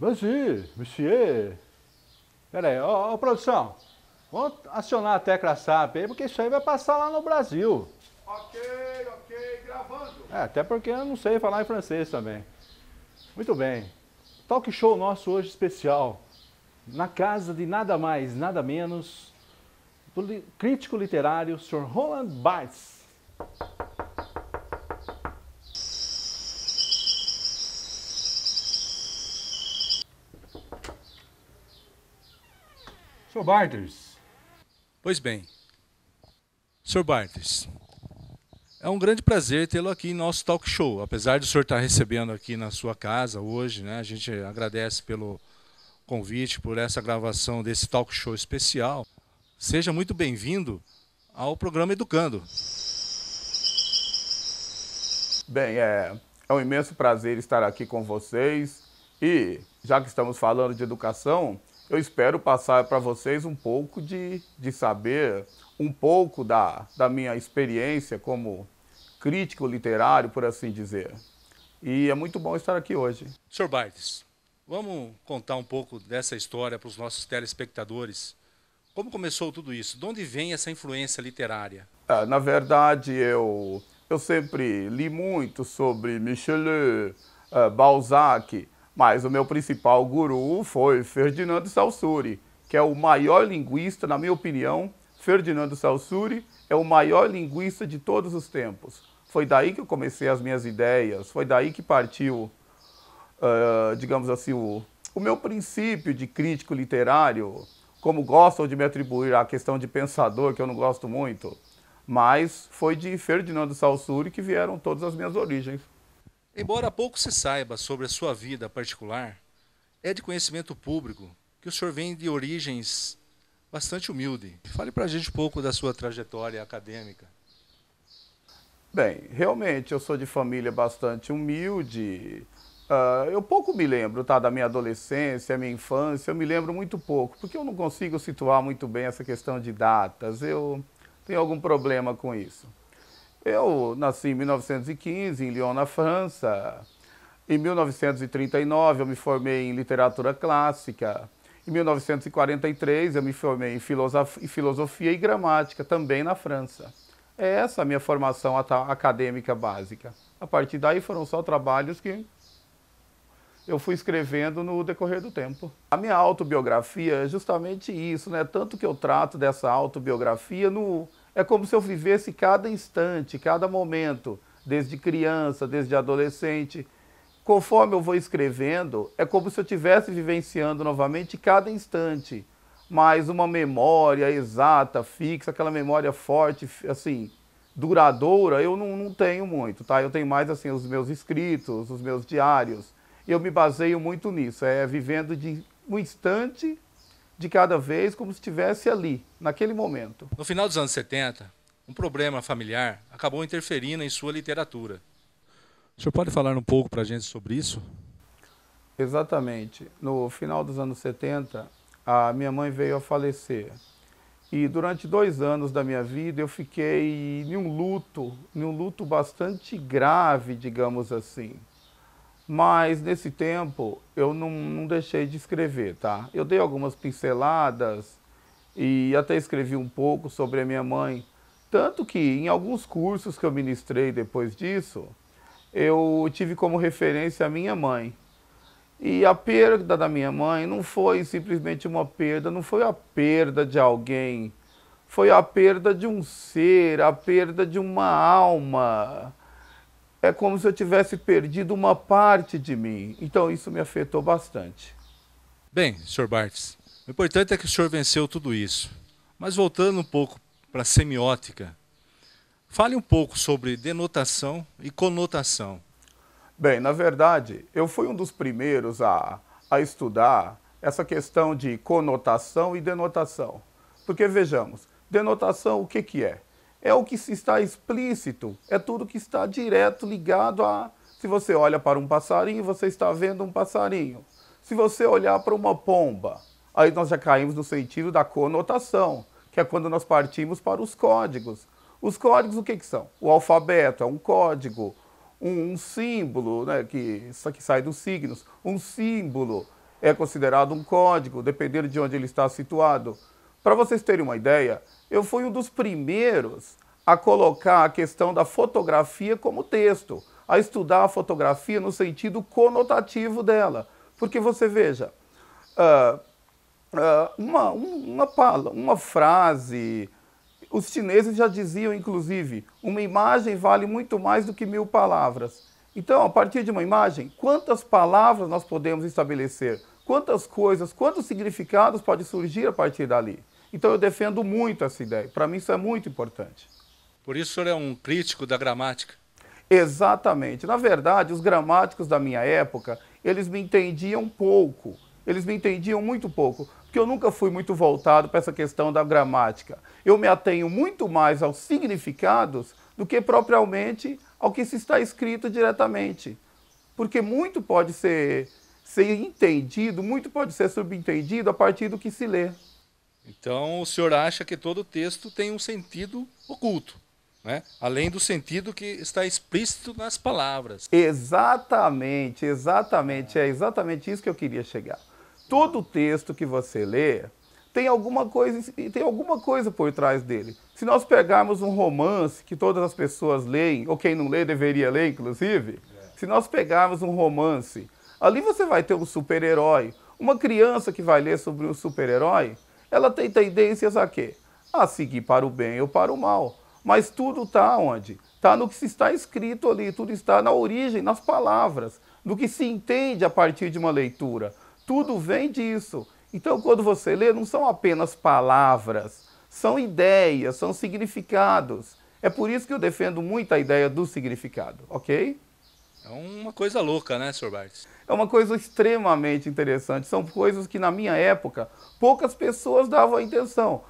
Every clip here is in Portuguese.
Monsieur, monsieur. Pera aí, ô, produção. Vamos acionar a tecla SAP aí, porque isso aí vai passar lá no Brasil. Ok, ok, gravando. Até porque eu não sei falar em francês também. Muito bem. Talk show nosso hoje especial. Na casa de nada mais, nada menos do crítico literário, Sr. Roland Barthes. Sr. Barthes. Pois bem, Sr. Barthes, é um grande prazer tê-lo aqui em nosso talk show. Apesar de o senhor estar recebendo aqui na sua casa hoje, né, a gente agradece pelo convite, por essa gravação desse talk show especial. Seja muito bem-vindo ao programa Educando. Bem, é um imenso prazer estar aqui com vocês e, já que estamos falando de educação, eu espero passar para vocês um pouco de saber, um pouco da minha experiência como crítico literário, por assim dizer. E é muito bom estar aqui hoje. Sr. Barthes, vamos contar um pouco dessa história para os nossos telespectadores. Como começou tudo isso? De onde vem essa influência literária? Na verdade, eu sempre li muito sobre Michelet, Balzac, mas o meu principal guru foi Ferdinando Saussure, que é o maior linguista, na minha opinião. Ferdinando Saussure é o maior linguista de todos os tempos. Foi daí que eu comecei as minhas ideias, foi daí que partiu, digamos assim, o meu princípio de crítico literário, como gostam de me atribuir à questão de pensador, que eu não gosto muito, mas foi de Ferdinando Saussure que vieram todas as minhas origens. Embora pouco se saiba sobre a sua vida particular, é de conhecimento público que o senhor vem de origens bastante humildes. Fale para a gente um pouco da sua trajetória acadêmica. Bem, realmente eu sou de família bastante humilde. Eu pouco me lembro, tá, da minha adolescência, minha infância, eu me lembro muito pouco, porque eu não consigo situar muito bem essa questão de datas, eu tenho algum problema com isso. Eu nasci em 1915, em Lyon, na França. Em 1939 eu me formei em literatura clássica. Em 1943 eu me formei em filosofia e gramática, também na França. É essa a minha formação acadêmica básica. A partir daí foram só trabalhos que eu fui escrevendo no decorrer do tempo. A minha autobiografia é justamente isso, né? Tanto que eu trato dessa autobiografia é como se eu vivesse cada instante, cada momento, desde criança, desde adolescente. Conforme eu vou escrevendo, é como se eu estivesse vivenciando novamente cada instante, mas uma memória exata, fixa, aquela memória forte, assim, duradoura, eu não tenho muito, tá? Eu tenho mais, assim, os meus escritos, os meus diários. Eu me baseio muito nisso, vivendo de um instante de cada vez, como se estivesse ali, naquele momento. No final dos anos 70, um problema familiar acabou interferindo em sua literatura. O senhor pode falar um pouco para a gente sobre isso? Exatamente. No final dos anos 70, a minha mãe veio a falecer. E durante 2 anos da minha vida eu fiquei em um luto bastante grave, digamos assim. Mas nesse tempo eu não deixei de escrever, tá? Eu dei algumas pinceladas e até escrevi um pouco sobre a minha mãe. Tanto que em alguns cursos que eu ministrei depois disso, eu tive como referência a minha mãe. E a perda da minha mãe não foi simplesmente uma perda, não foi a perda de alguém, foi a perda de um ser, a perda de uma alma. É como se eu tivesse perdido uma parte de mim. Então isso me afetou bastante. Bem, Sr. Barthes, o importante é que o senhor venceu tudo isso. Mas voltando um pouco para a semiótica, fale um pouco sobre denotação e conotação. Bem, na verdade, eu fui um dos primeiros a estudar essa questão de conotação e denotação. Porque vejamos, denotação o que é? É o que está explícito, é tudo que está direto ligado a... Se você olha para um passarinho, você está vendo um passarinho. Se você olhar para uma pomba, aí nós já caímos no sentido da conotação, que é quando nós partimos para os códigos. Os códigos o que são? O alfabeto é um código, um símbolo, né, que sai dos signos, um símbolo é considerado um código, dependendo de onde ele está situado. Para vocês terem uma ideia, eu fui um dos primeiros a colocar a questão da fotografia como texto, a estudar a fotografia no sentido conotativo dela. Porque você veja, uma frase, os chineses já diziam, inclusive, uma imagem vale muito mais do que 1000 palavras. Então, a partir de uma imagem, quantas palavras nós podemos estabelecer? Quantas coisas, quantos significados pode surgir a partir dali? Então, eu defendo muito essa ideia. Para mim, isso é muito importante. Por isso, o senhor é um crítico da gramática? Exatamente. Na verdade, os gramáticos da minha época, eles me entendiam pouco. Eles me entendiam muito pouco, porque eu nunca fui muito voltado para essa questão da gramática. Eu me atenho muito mais aos significados do que propriamente ao que se está escrito diretamente. Porque muito pode ser entendido, muito pode ser subentendido a partir do que se lê. Então, o senhor acha que todo texto tem um sentido oculto, né? Além do sentido que está explícito nas palavras. Exatamente, exatamente. É exatamente isso que eu queria chegar. Todo texto que você lê tem alguma coisa por trás dele. Se nós pegarmos um romance que todas as pessoas leem, ou quem não lê deveria ler, inclusive, se nós pegarmos um romance, ali você vai ter um super-herói. Uma criança que vai ler sobre um super-herói, ela tem tendências a quê? A seguir para o bem ou para o mal. Mas tudo está onde? Está no que se está escrito ali, tudo está na origem, nas palavras, no que se entende a partir de uma leitura. Tudo vem disso. Então, quando você lê, não são apenas palavras, são ideias, são significados. É por isso que eu defendo muito a ideia do significado, ok? É uma coisa louca, né, Sr. Barthes? É uma coisa extremamente interessante. São coisas que, na minha época, poucas pessoas davam atenção.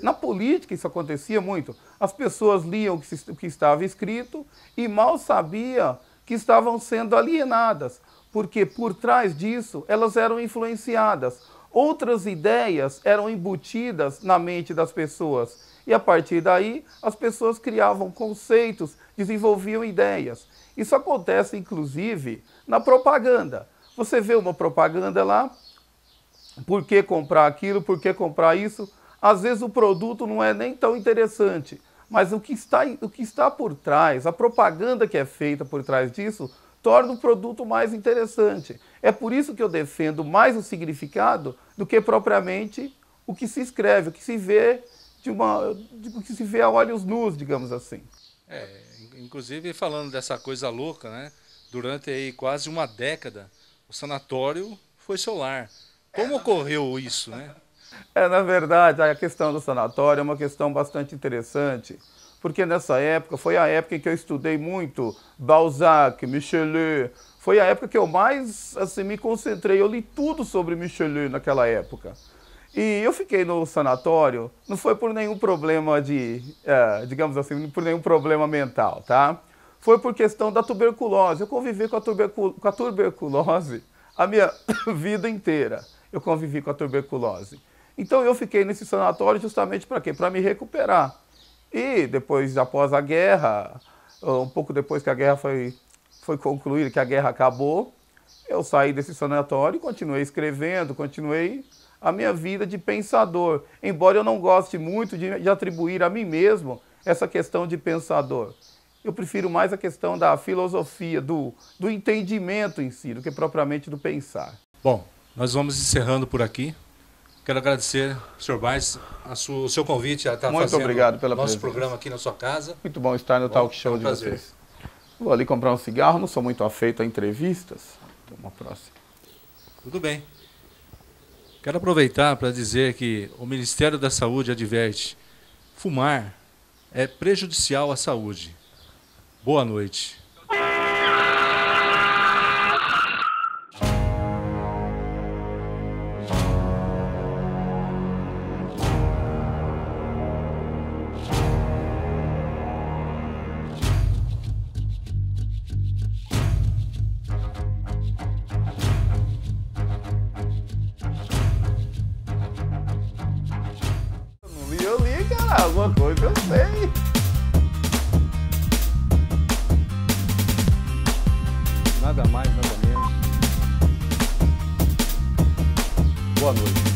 Na política isso acontecia muito. As pessoas liam o que estava escrito e mal sabiam que estavam sendo alienadas, porque por trás disso elas eram influenciadas. Outras ideias eram embutidas na mente das pessoas e a partir daí as pessoas criavam conceitos, desenvolviam ideias. Isso acontece inclusive na propaganda. Você vê uma propaganda lá, por que comprar aquilo, por que comprar isso? Às vezes o produto não é nem tão interessante, mas o que está por trás, a propaganda que é feita por trás disso, torna o produto mais interessante. É por isso que eu defendo mais o significado do que propriamente o que se escreve, o que se vê o que se vê a olhos nus, digamos assim. Inclusive falando dessa coisa louca, né? Durante aí quase uma década, o sanatório foi seu lar. Como ocorreu isso, né? Na verdade, a questão do sanatório é uma questão bastante interessante, porque nessa época, foi a época em que eu estudei muito Balzac, Michelet, foi a época que eu mais me concentrei, eu li tudo sobre Michelet naquela época. E eu fiquei no sanatório, não foi por nenhum problema digamos assim, por nenhum problema mental, tá? Foi por questão da tuberculose. Eu convivi com a tuberculose a minha vida inteira. Eu convivi com a tuberculose. Então eu fiquei nesse sanatório justamente para quê? Para me recuperar. E depois, após a guerra, um pouco depois que a guerra foi concluída, que a guerra acabou, eu saí desse sanatório e continuei escrevendo, continuei a minha vida de pensador. Embora eu não goste muito de atribuir a mim mesmo essa questão de pensador. Eu prefiro mais a questão da filosofia, do entendimento em si, do que propriamente do pensar. Bom, nós vamos encerrando por aqui. Quero agradecer, Sr. Barthes, o seu convite a estar fazendo obrigado pela nosso presença. programa aqui na sua casa. Muito bom estar no talk show de vocês. Vou ali comprar um cigarro, não sou muito afeito a entrevistas. Então, uma próxima. Tudo bem. Quero aproveitar para dizer que o Ministério da Saúde adverte: fumar é prejudicial à saúde. Boa noite. Eu li, cara, alguma coisa eu sei. Nada mais, nada menos. boa noite.